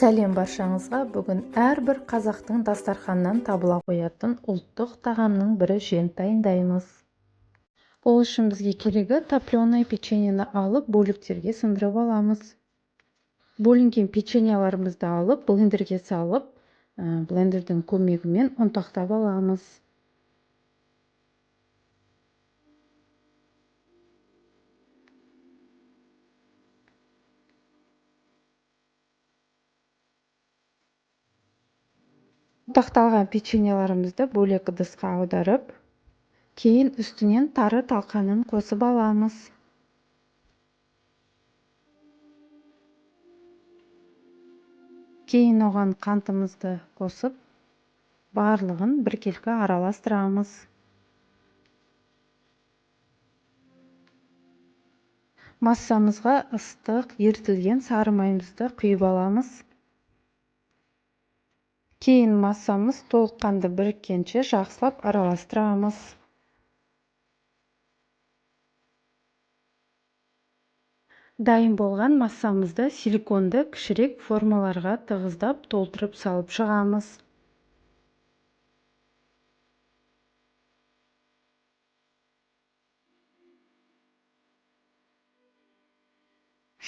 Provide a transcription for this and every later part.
Сәлем баршаңызға. Бүгін әрбір қазақтың дастарханнан табыла қоятын ұлттық тағамның бірі жент дайындаймыз. Ол үшін бізге керегі топленое печеньені алып, бөліктерге сындырып аламыз. Бөлінген печеньяларымызды алып, блендерге салып, блендердің көмегімен ұнтақтап аламыз. Ұнтақталған печеньяларымызды бөлек ыдысқа аударып, кейін үстінен тары талқанын қосып аламыз. Кейін оған қантымызды қосып, барлығын біркелкі араластырамыз. Массамызға ыстық ерітілген сары майымызды құйып аламыз. Кейін массамыз толыққанды біріккенше жақсылап араластырамыз. Дайын болған массамызды силиконды кішірек формаларға тығыздап толтырып салып шығамыз.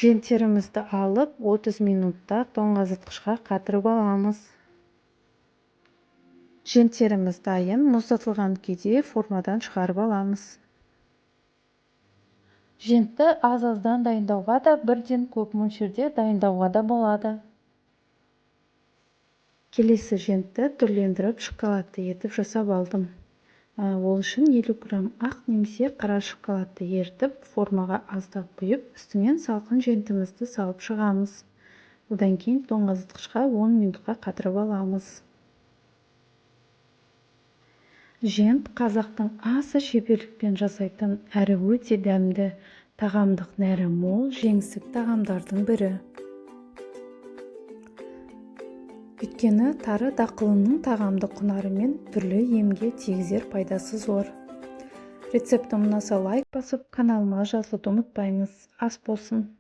Женттерімізді алып 30 минутта тоңазытқышқа қатырып аламыз. Женттеріміз дайын, мұздатылған күйде формадан шығарып аламыз. Жентті аз-аздан дайындауға да, бірден көп мөлшерде дайындауға да болады. Келесі жентті түрлендіріп шоколадты етіп жасап алдым. Ол үшін 50 грамм ақ немесе қара шоколадты ертіп, формаға аздап құйып, үстінен салқын жентімізді салып шығамыз. Одан кейін тоңазытқышқа 10 минутқа қатырып аламыз. Жент қазақтың асы шеберлікпен жасайтын әрі өте дәмді, тағамдық нәрі мол, жеңсік тағамдардың бірі. Өйткені тары дақылының тағамдық құнары мен түрлі емге тигізер пайдасы зор. Рецептім ұнаса лайк басып, каналыма жазылуды ұмытпаңыз. Ас болсын!